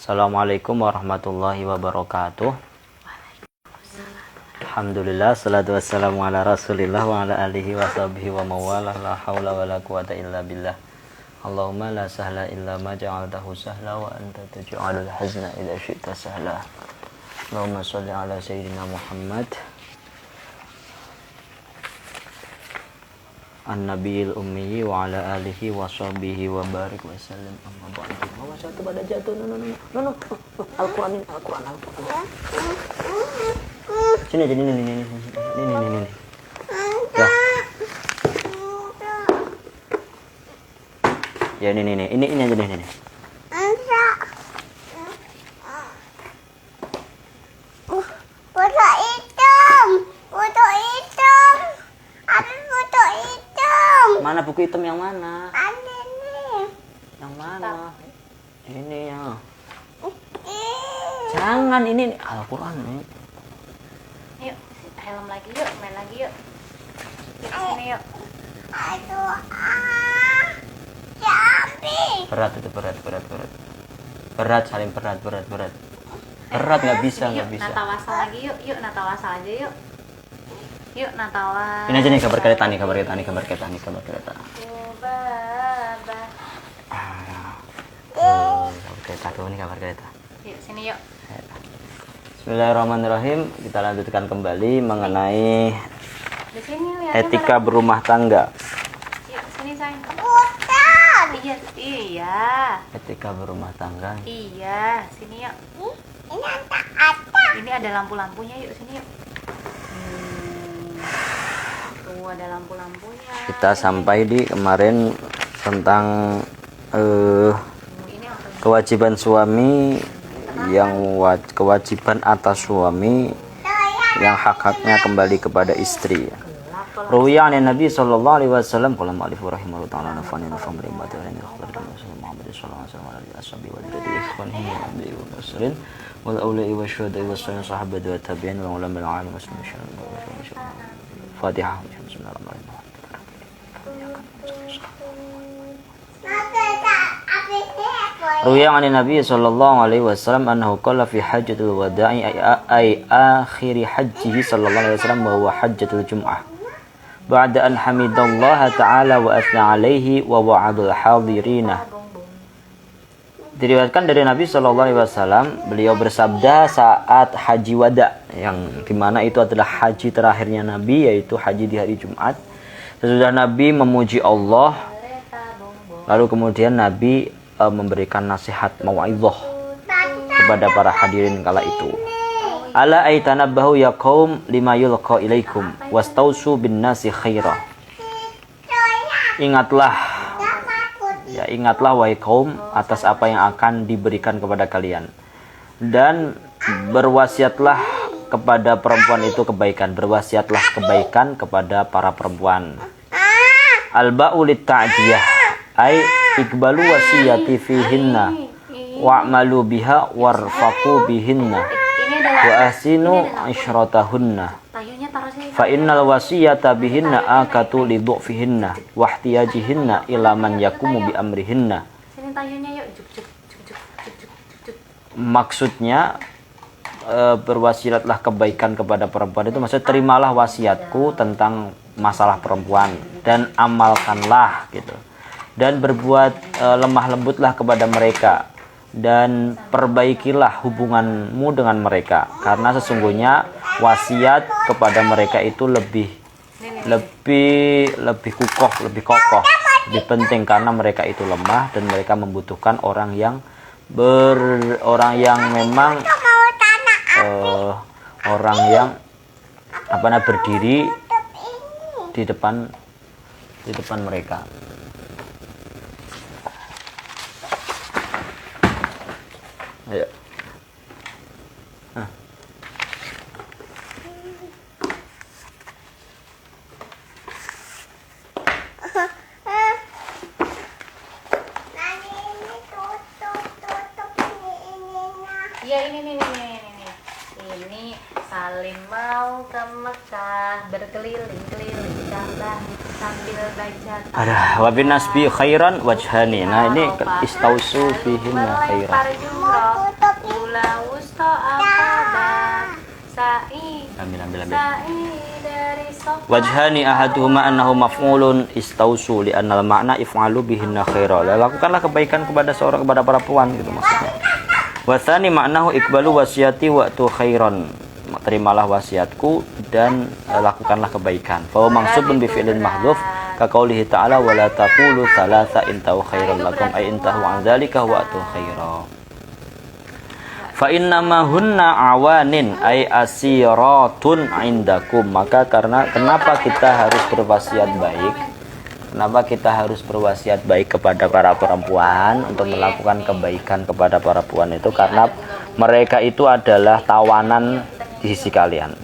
Assalamualaikum warahmatullahi wabarakatuh. Alhamdulillah, salatu wassalamu ala rasulillah wa ala alihi wa sahbihi wa mawalah. La hawla wa la quwata illa billah. Allahumma la sahla illa ma ja'altahu sahla wa anta taj'alul hazna idza syi'ta sahla. Allahumma shalli ala sayyidina Muhammad an-nabiyil ummi wa ala alihi wa sahbihi wa barik wa sallam. Amma ba'du. Awas jatuh pada jatuh. No. Al-Qur'an. Sini. Ya. Ya ini aja nih. Mana buku hitam yang mana? Ada nih. Yang mana? Ini ya. Jangan ini Al-Qur'an nih. Yuk, helm lagi yuk, main lagi yuk. Yuk sini yuk. Aduh, capek. Berat itu berat. Berat, saling berat. Berat nggak bisa. Natawasa lagi yuk natawasa aja yuk. Yuk natawa. Ini aja nih kabar kereta nih. Baba. Kabar kereta tuh ini kabar kereta. Yuk sini yuk. Bismillahirrahmanirrahim. Kita lanjutkan kembali mengenai Di sini lihat. etika berumah tangga. Yuk sini sayang. Iya. Etika berumah tangga. Iya, sini yuk. Ini ada lampu-lampunya yuk sini yuk. Tuh ada lampu-lampunya. Kita sampai di kemarin tentang Ini apa? kewajiban suami kewajiban atas suami yang hak-haknya kembali kepada istri. Ruwiya an Nabi sallallahu alaihi wasallam qala ma'alifu rahimahullah ta'ala nafani nafam rimati wa inna akhbar Muhammad sallallahu alaihi wasallam ala ashabi wal jadi ikhwanihi wa nabi wa muslimin wal awliya wa syuhada wa sahabati wa tabi'in wa ulama al-alim muslimin. Fatihah. Bismillahirrahmanirrahim. Ruwiya an Nabi sallallahu alaihi wasallam annahu qala fi hajjatul wada'i ay akhir hajjihi sallallahu alaihi wasallam wa huwa hajjatul jum'ah ba'da an hamidallaha ta'ala wa athna alaihi wa wa'adul hadirina. Diriwayatkan dari Nabi sallallahu alaihi wasallam, beliau bersabda saat haji wada, yang dimana itu adalah haji terakhirnya Nabi, yaitu haji di hari Jumat. Sesudah Nabi memuji Allah, lalu kemudian Nabi memberikan nasihat mau'izah kepada para hadirin kala itu. Ala aitanabbahu ya qaum lima yulqa ilaikum wastausu bin nasi khaira. Ingatlah wahai kaum atas apa yang akan diberikan kepada kalian, dan berwasiatlah kepada perempuan itu kebaikan, berwasiatlah kebaikan kepada para perempuan. Al-ba'u lit-ta'diyah ay ikbalu wasiyati fihinna wa'malu biha warfaqu bihinna wa ahsinu ishratahunna fa innal wasiyata bihinna akatu li dhu'fihinna wa ihtiyajihinna ila man yakumu bi amrihinna. Maksudnya berwasiatlah kebaikan kepada perempuan itu maksudnya terimalah wasiatku tentang masalah perempuan dan amalkanlah gitu, dan berbuat lemah lembutlah kepada mereka dan perbaikilah hubunganmu dengan mereka, karena sesungguhnya wasiat kepada mereka itu lebih kokoh, lebih penting, karena mereka itu lemah dan mereka membutuhkan orang yang berdiri di depan mereka. Ayo. Iya ini Salim mau ke Mekah, berkeliling-keliling Ka'bah sambil baca Ada wa bin nasbi khairan wajhani. Nah, ini istausu fihinna khairan. melempar jumroh, ula wusta aqabah, sa'i Ambil. sa'i dari Safa. Wajhani ahaduhuma annahu maf'ulun istausu li annal makna if'alu bihinna khaira. Lakukanlah kebaikan kepada para perempuan gitu maksudnya. Wa tsani maknahu iqbalu wasiyati wa tu khairan. Terimalah wasiatku dan lakukanlah kebaikan. Fa mansubun bi fi'lin mahdhuf ka qaulihi ta'ala wa la taqulu thalatha intahu khairan lakum ay intahu an dzalika wa tu khaira. Fa innama hunna awanin ay asiratun indakum. Maka kenapa kita harus berwasiat baik? Kenapa kita harus berwasiat baik kepada para perempuan untuk melakukan kebaikan kepada para perempuan itu? Karena mereka itu adalah tawanan di sisi kalian.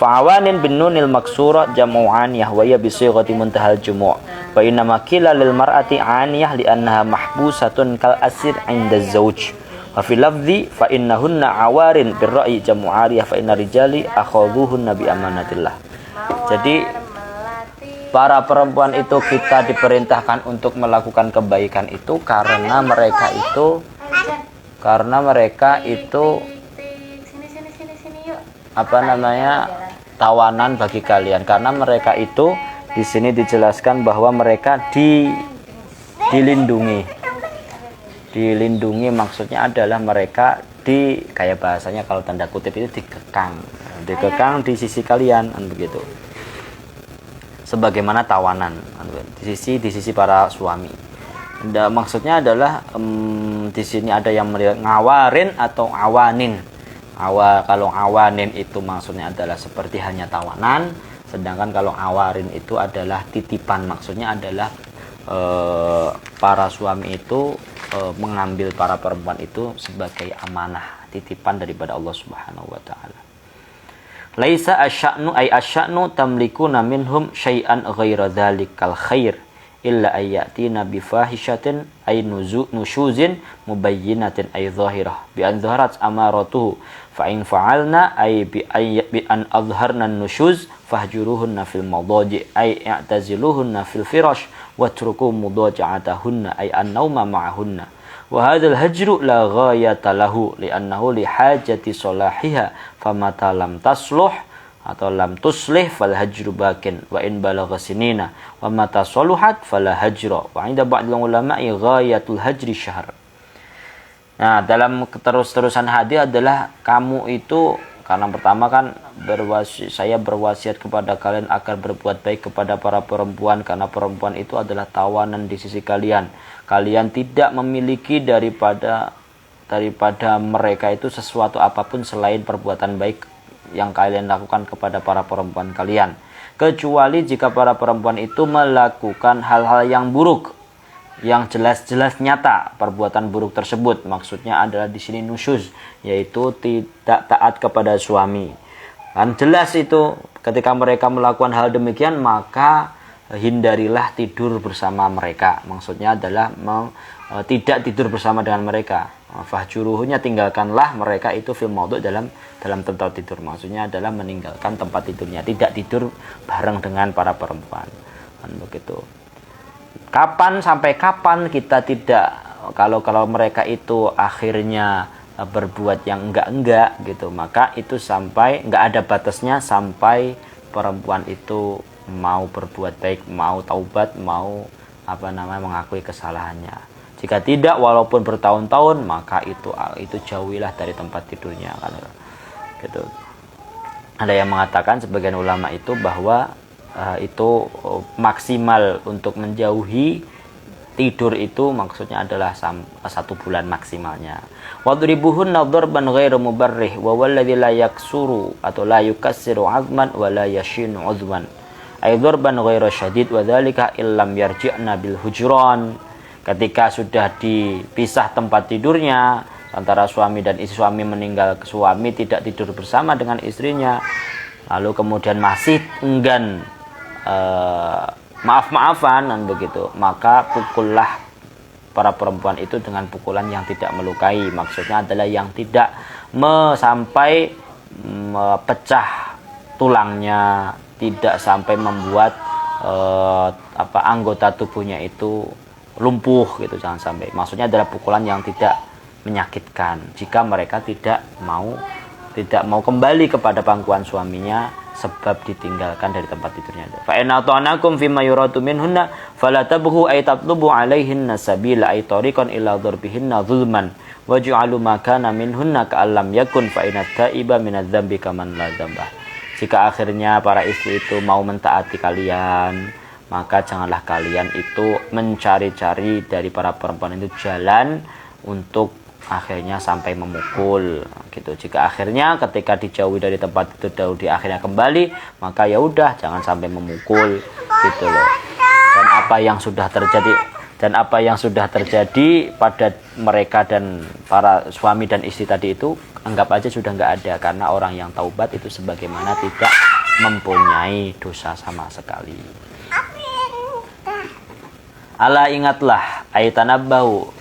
Fa'awanin bin nunil maksura jam'u aniyah wa ya bi sighati muntahal jumu'. Wa innama qila lil mar'ati aniyah li annaha mahbusatun kal asir 'inda zawj. Wa fi lafzi fa innahunna awarin bir ra'i jam'u ariyah fa inna rijali akhadhuhunna bi amanatillah. Jadi para perempuan itu kita diperintahkan untuk melakukan kebaikan itu karena mereka itu sini yuk. apa namanya tawanan bagi kalian, karena mereka itu di sini dijelaskan bahwa mereka dilindungi maksudnya adalah mereka kayak bahasanya kalau tanda kutip itu dikekang di sisi kalian kan begitu, sebagaimana tawanan di sisi para suami. Maksudnya adalah di sini ada yang ngawarin atau awanin. Kalau awanin itu maksudnya adalah seperti hanya tawanan, sedangkan kalau awarin itu adalah titipan, maksudnya adalah para suami itu mengambil para perempuan itu sebagai amanah, titipan daripada Allah Subhanahu wa taala. Laisa asya'nu ay asya'nu tamlikuna minhum syai'an ghaira dzalikal khair illa ayatina bi fahishatin ay nushuzin mubayyinatin ay zahirah bi an zaharat amaratuhu fa in fa'alna ay bi an azharna nushuz fahjuruhunna fil madaji ay i'taziluhunna fil firash watruku mudaja'atahunna ay an-nauma ma'ahunna wa hadzal hajru la ghayata lahu li'annahu li hajati salahiha famata lam tasluh atau lam tuslih fal hajru bakin wa in balagha sinina wa mata saluhat fala hajra wa 'inda ba'd ulama'i ghayatul hajri syahr. Nah, dalam terus-terusan hadis adalah kamu itu, karena pertama kan saya berwasiat kepada kalian agar berbuat baik kepada para perempuan, karena perempuan itu adalah tawanan di sisi kalian. Kalian tidak memiliki daripada mereka itu sesuatu apapun selain perbuatan baik yang kalian lakukan kepada para perempuan kalian, kecuali jika para perempuan itu melakukan hal-hal yang buruk, yang jelas-jelas nyata perbuatan buruk tersebut. Maksudnya adalah di sini nusyuz, yaitu tidak taat kepada suami. Kan jelas itu ketika mereka melakukan hal demikian, maka hindarilah tidur bersama mereka. Maksudnya adalah tidak tidur bersama dengan mereka. Fahjuruhunya, tinggalkanlah mereka itu fil maudhu, dalam tempat tidur. Maksudnya adalah meninggalkan tempat tidurnya, tidak tidur bareng dengan para perempuan. Kan begitu. Sampai kapan kita tidak, kalau mereka itu akhirnya berbuat yang enggak gitu, maka itu sampai enggak ada batasnya, sampai perempuan itu mau berbuat baik, mau taubat, mau mengakui kesalahannya. Jika tidak, walaupun bertahun-tahun, maka itu jauhilah dari tempat tidurnya kan gitu. Ada yang mengatakan, sebagian ulama itu, bahwa itu maksimal untuk menjauhi tidur itu maksudnya adalah 1 bulan maksimalnya. Wadribuhunna darban ghairu mubarrih wa walladzi la yaksuru atau la yukassiru 'azman wa la yashinu 'udwan. Ay darban ghairu syadid wa dzalika illam yarji'na bil hujran. Ketika sudah dipisah tempat tidurnya antara suami dan istri, suami meninggal, suami tidak tidur bersama dengan istrinya, lalu kemudian masih enggan maaf-maafan dan begitu, maka pukullah para perempuan itu dengan pukulan yang tidak melukai. Maksudnya adalah yang tidak sampai pecah tulangnya, tidak sampai membuat anggota tubuhnya itu lumpuh gitu, jangan sampai. Maksudnya adalah pukulan yang tidak menyakitkan. Jika mereka tidak mau kembali kepada pangkuan suaminya sebab ditinggalkan dari tempat tidurnya. Fa in ata'nakum fi ma yuradu minhunna fala tabghu ay tatlubu alaihinna sabila ay tariqan ila darbihinna zulman waj'alu ma kana minhunna ka'allam yakun fa inat ta'iba minadz dzambi kaman la dzamba. Jika akhirnya para istri itu mau mentaati kalian, maka janganlah kalian itu mencari-cari dari para perempuan itu jalan untuk akhirnya sampai memukul gitu. Jika akhirnya ketika dijauhi dari tempat itu di akhirnya kembali, maka ya udah jangan sampai memukul gitu loh. Dan apa yang sudah terjadi pada mereka dan para suami dan istri tadi itu anggap aja sudah nggak ada, karena orang yang taubat itu sebagaimana tidak mempunyai dosa sama sekali. Ala ingatlah, aytanabbahu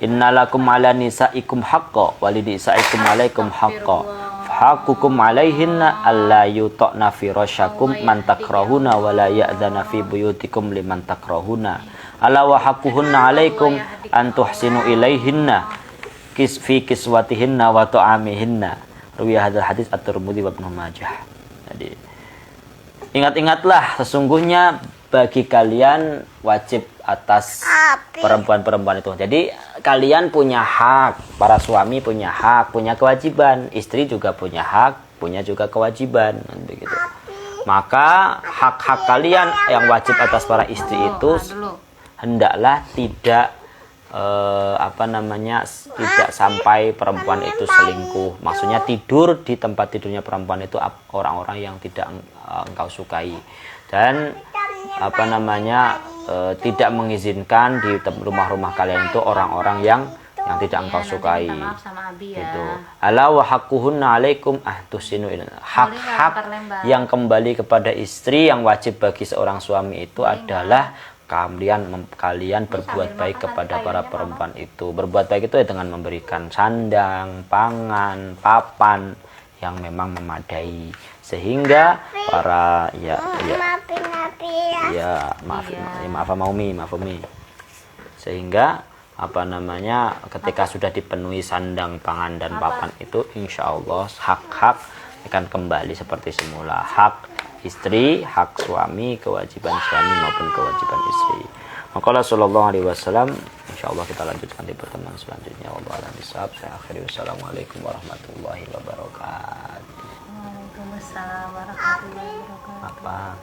innalakum ala nisaikum haqqa walidisaikum alaikum haqqa haqukum alaihinna alla yuta'na fi rasyakum man takrahuna wa la ya'dhana fi buyutikum liman takrahuna ala wa haqquhunna alaikum an tuhsinu ilaihinna fi kiswatihinna wa ta'amihinna. Ruwiyah hadzal hadis at-Tirmidzi wa Ibnu Majah. Jadi ingat-ingatlah, sesungguhnya bagi kalian wajib atas perempuan-perempuan itu. Jadi kalian punya hak, para suami punya hak, punya kewajiban, istri juga punya hak, punya juga kewajiban, begitu. Maka hak-hak kalian yang wajib atas para istri itu hendaklah tidak tidak sampai perempuan itu selingkuh. Maksudnya tidur di tempat tidurnya perempuan itu orang-orang yang tidak engkau sukai, dan tidak mengizinkan di rumah-rumah kalian itu orang-orang yang tidak engkau sukai. Gitu. Ala wa haqquhunna alaikum ahtusinu. Hak-hak yang kembali kepada istri yang wajib bagi seorang suami itu adalah kalian berbuat baik kepada para perempuan itu. Berbuat baik itu ya dengan memberikan sandang, pangan, papan yang memang memadai, sehingga para maaf Umi. Sehingga ketika sudah dipenuhi sandang, pangan dan papan itu, insya Allah hak-hak akan kembali seperti semula. Hak istri, hak suami, kewajiban suami maupun kewajiban istri. Maka sallallahu alaihi wasallam, insyaallah kita lanjutkan di pertemuan selanjutnya. Wallahu a'lam bishawab. Saya akhiri, wassalamualaikum warahmatullahi wabarakatuh. Waalaikumsalam warahmatullahi wabarakatuh. Apa?